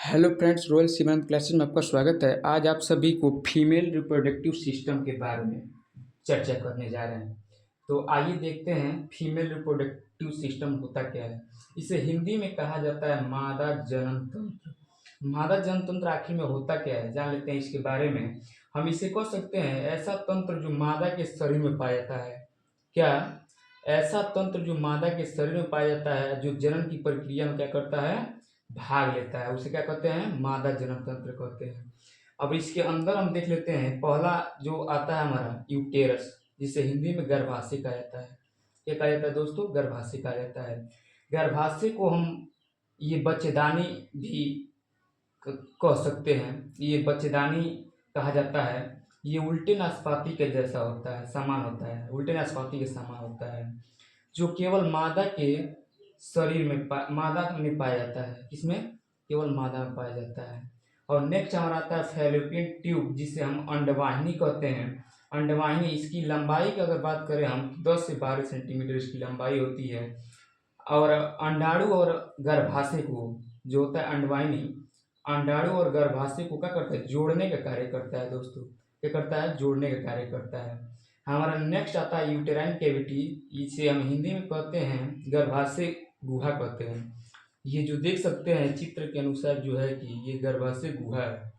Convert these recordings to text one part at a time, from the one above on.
Hello friends, royal सीमांत classes में आपका स्वागत है। आज आप सभी को फीमेल रिप्रोडक्टिव सिस्टम के बारे में चर्चा करने जा रहे हैं। तो आइए देखते हैं फीमेल रिप्रोडक्टिव सिस्टम होता क्या है। इसे हिंदी में कहा जाता है मादा जनन तंत्र। मादा जनन तंत्र आखिर में होता क्या है, जान लेते हैं इसके बारे में। हम इसे कह सकते हैं ऐसा तंत्र जो मादा के शरीर में पाया जाता है। क्या ऐसा तंत्र जो मादा के शरीर में पाया जाता है, जो जनन की प्रक्रिया में क्या करता है, भाग लेता है, उसे क्या कहते हैं, मादा जनन तंत्र कहते हैं। अब इसके अंदर हम देख लेते हैं, पहला जो आता है हमारा यूटेरस, जिसे हिंदी में गर्भाशय कहा जाता है। क्या कहा जाता है दोस्तों? गर्भाशय कहा जाता है। गर्भाशय को हम ये बच्चेदानी भी कह सकते हैं। ये बच्चेदानी कहा जाता है। ये उल्टे नाशपाती के जैसा होता है, समान होता है, उल्टे नाशपाती के समान होता है, जो केवल मादा के शरीर में मादा में पाया जाता है। किसमें? केवल मादा में पाया जाता है। और नेक्स्ट हमारा आता है फैलोपियन ट्यूब, जिसे हम अंडवाहिनी कहते हैं। अंडवाहिनी, इसकी लंबाई की अगर बात करें हम, 10 से 12 सेंटीमीटर इसकी लंबाई होती है। और अंडाणु और गर्भाशय को, जो होता है अंडवाहिनी, अंडाणु और गर्भाशय को क्या करता है, जोड़ने का कार्य करता है दोस्तों। क्या करता है? जोड़ने का कार्य करता है। हमारा नेक्स्ट आता है यूटेराइन कैविटी। इसे हम हिंदी में कहते हैं गर्भाशय गुहा कहते हैं। ये जो देख सकते हैं चित्र के अनुसार जो है कि ये गर्भाशय गुहा है,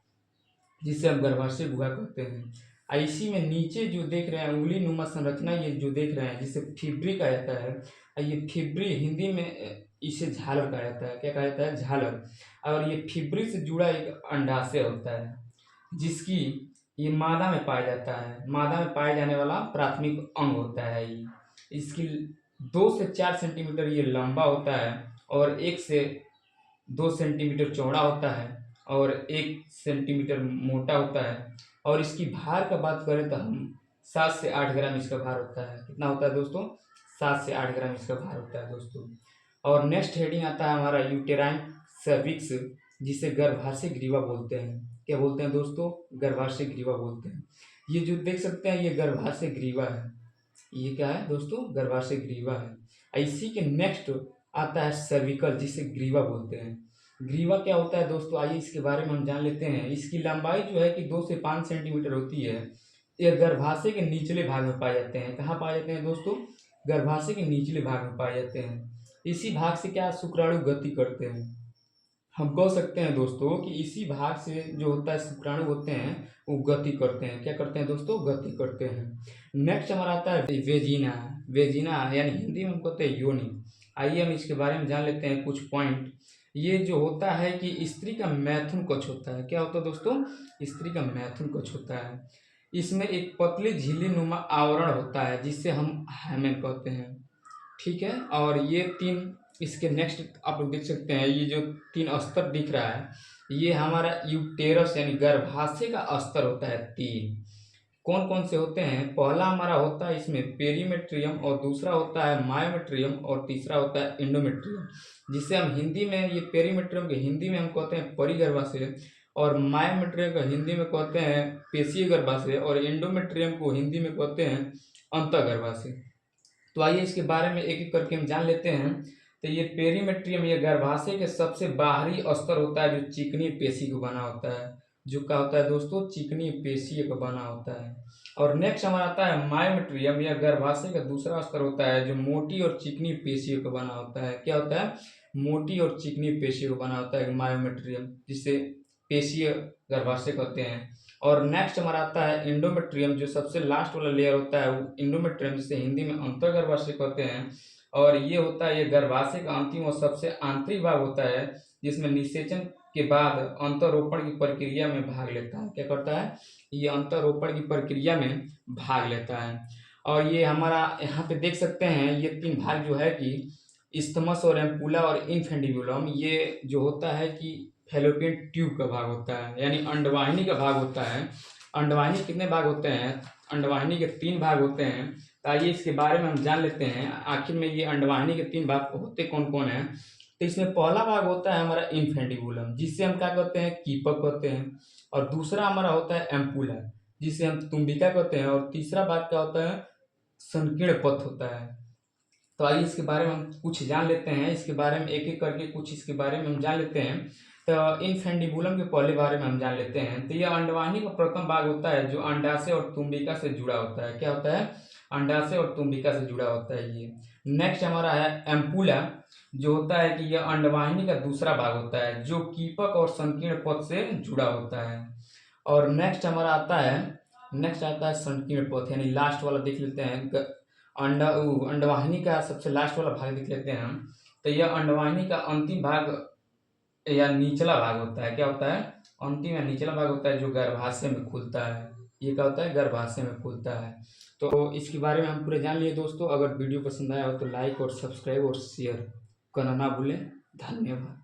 जिसे हम गर्भाशय गुहा कहते हैं। इसी में नीचे जो देख रहे हैं उंगली नुमा संरचना, ये जो देख रहे हैं, जिसे फिब्री कहा जाता है। ये फिब्री हिंदी में इसे झालर कहा जाता है। क्या कहा जाता है? झालर। और ये फिब्री से जुड़ा एक अंडाशय होता है, जिसकी ये मादा में पाया जाता है। मादा में पाए जाने वाला प्राथमिक अंग होता है ये। इसकी 2 से 4 सेंटीमीटर ये लंबा होता है, और 1 से 2 सेंटीमीटर चौड़ा होता है, और 1 सेंटीमीटर मोटा होता है। और इसकी भार का बात करें तो हम 7 से 8 ग्राम इसका भार होता है। कितना होता है दोस्तों? 7 से 8 ग्राम इसका भार होता है दोस्तों। और नेक्स्ट हेडिंग आता है हमारा यूटेराइन सर्विक्स, जिसे गर्भाशय ग्रीवा बोलते हैं। क्या बोलते हैं दोस्तों? गर्भाशय ग्रीवा बोलते हैं। ये जो देख सकते हैं, ये गर्भाशय ग्रीवा है। ये क्या है दोस्तों? गर्भाशय ग्रीवा है। इसी के नेक्स्ट आता है सर्विकल, जिसे ग्रीवा बोलते हैं। ग्रीवा क्या होता है दोस्तों? आइए इसके बारे में हम जान लेते हैं। इसकी लंबाई जो है कि 2 से 5 सेंटीमीटर होती है। ये गर्भाशय के निचले भाग में पाए जाते हैं। कहाँ पाए जाते हैं दोस्तों? गर्भाशय के निचले भाग में पाए जाते हैं। इसी भाग से क्या शुक्राणु गति करते हैं। हम कह सकते हैं दोस्तों कि इसी भाग से जो होता है शुक्राणु होते हैं, वो गति करते हैं। क्या करते हैं दोस्तों? गति करते हैं। नेक्स्ट हमारा आता है वेजिना। वेजिना यानी हिंदी में हम कहते हैं योनि। आइए हम इसके बारे में जान लेते हैं कुछ पॉइंट। ये जो होता है कि स्त्री का मैथुन कक्ष होता है। क्या होता है दोस्तों? स्त्री का मैथुन कक्ष होता है। इसमें एक पतली झिल्ली नुमा आवरण होता है, जिसे हम हाइमेन कहते हैं। ठीक है। और ये 3, इसके नेक्स्ट आप लोग देख सकते हैं, ये जो 3 अस्तर दिख रहा है, ये हमारा यूटेरस यानी गर्भाशय का अस्तर होता है 3। कौन कौन से होते हैं? पहला हमारा होता है इसमें पेरीमेट्रियम, और दूसरा होता है मायोमेट्रियम, और तीसरा होता है एंडोमेट्रियम, जिसे हम हिंदी में, ये पेरीमेट्रियम के हिंदी में हम कहते हैं परिगर्भाशय, और मायोमेट्रियम को हिंदी में कहते हैं पेशीय गर्भाशय, और एंडोमेट्रियम को हिंदी में कहते हैं अंतःगर्भाशय। तो आइए इसके बारे में एक एक करके हम जान लेते हैं। तो ये पेरीमेट्रियम, ये गर्भाशय के सबसे बाहरी स्तर होता है, जो चिकनी पेशी को बना होता है। जो क्या होता है दोस्तों? चिकनी पेशी का बना होता है। और नेक्स्ट हमारा आता है मायोमेट्रियम, यह गर्भाशय का दूसरा स्तर होता है, जो मोटी और चिकनी पेशियों का बना होता है। क्या होता है? मोटी और चिकनी पेशियों का बना होता है मायोमेट्रियम, जिसे पेशीय गर्भाशय कहते हैं। और नेक्स्ट हमारा आता है एंडोमेट्रियम, जो सबसे लास्ट वाला लेयर होता है, वो एंडोमेट्रियम, जिसे हिंदी में अंतःगर्भाशय कहते हैं। और ये होता है, ये गर्भाशय का अंतिम और सबसे आंतरिक भाग होता है, जिसमें निषेचन के बाद अंतरोपण की प्रक्रिया में भाग लेता है। क्या करता है? ये अंतरोपण की प्रक्रिया में भाग लेता है। और ये हमारा यहाँ पे देख सकते हैं, ये 3 भाग जो है कि इस्थमस और एम्पुला और इनफेंडिबुलम, ये जो होता है कि फैलोपियन ट्यूब का भाग होता है, यानी अंडवाहिनी का भाग होता है। अंडवाहिनी कितने भाग होते हैं? अंडवाहिनी के 3 भाग होते हैं। तो आइए इसके बारे में हम जान लेते हैं, आखिर में ये अंडवाहिनी के 3 भाग होते कौन कौन हैं। तो इसमें पहला भाग होता है हमारा इनफेंडिबुलम, जिससे हम क्या कहते हैं? कीपक कहते हैं। और दूसरा हमारा होता है एम्पुला, जिसे हम तुम्बिका कहते हैं। और तीसरा भाग क्या होता है? संकीर्ण पथ होता है। तो आइए इसके बारे में हम कुछ जान लेते हैं। इसके बारे में एक एक करके कुछ इसके बारे में हम जान लेते हैं। तो इनफेंडिबुलम के पहले बारे में हम जान लेते हैं। तो यह अंडवाहिनी का प्रथम भाग होता है जो अंडाशय और तुम्बिका से जुड़ा होता है। क्या होता है? अंडाशय और तुम्बिका से जुड़ा होता है ये। नेक्स्ट हमारा है एम्पुला, जो होता है कि यह अंडवाहिनी का दूसरा भाग होता है जो कीपक और संकीर्ण पथ से जुड़ा होता है। और नेक्स्ट आता है संकीर्ण पथ, यानी लास्ट वाला देख लेते हैं। अंडवाहिनी का सबसे लास्ट वाला भाग देख लेते हैं हम। तो यह अंडवाहिनी का अंतिम भाग या निचला भाग होता है। क्या होता है? अंतिम या निचला भाग होता है जो गर्भाशय में खुलता है। ये क्या होता है? गर्भाशय में खुलता है। तो इसके बारे में हम पूरे जान लिए दोस्तों। अगर वीडियो पसंद आया हो तो लाइक और सब्सक्राइब और शेयर करना ना भूलें। धन्यवाद।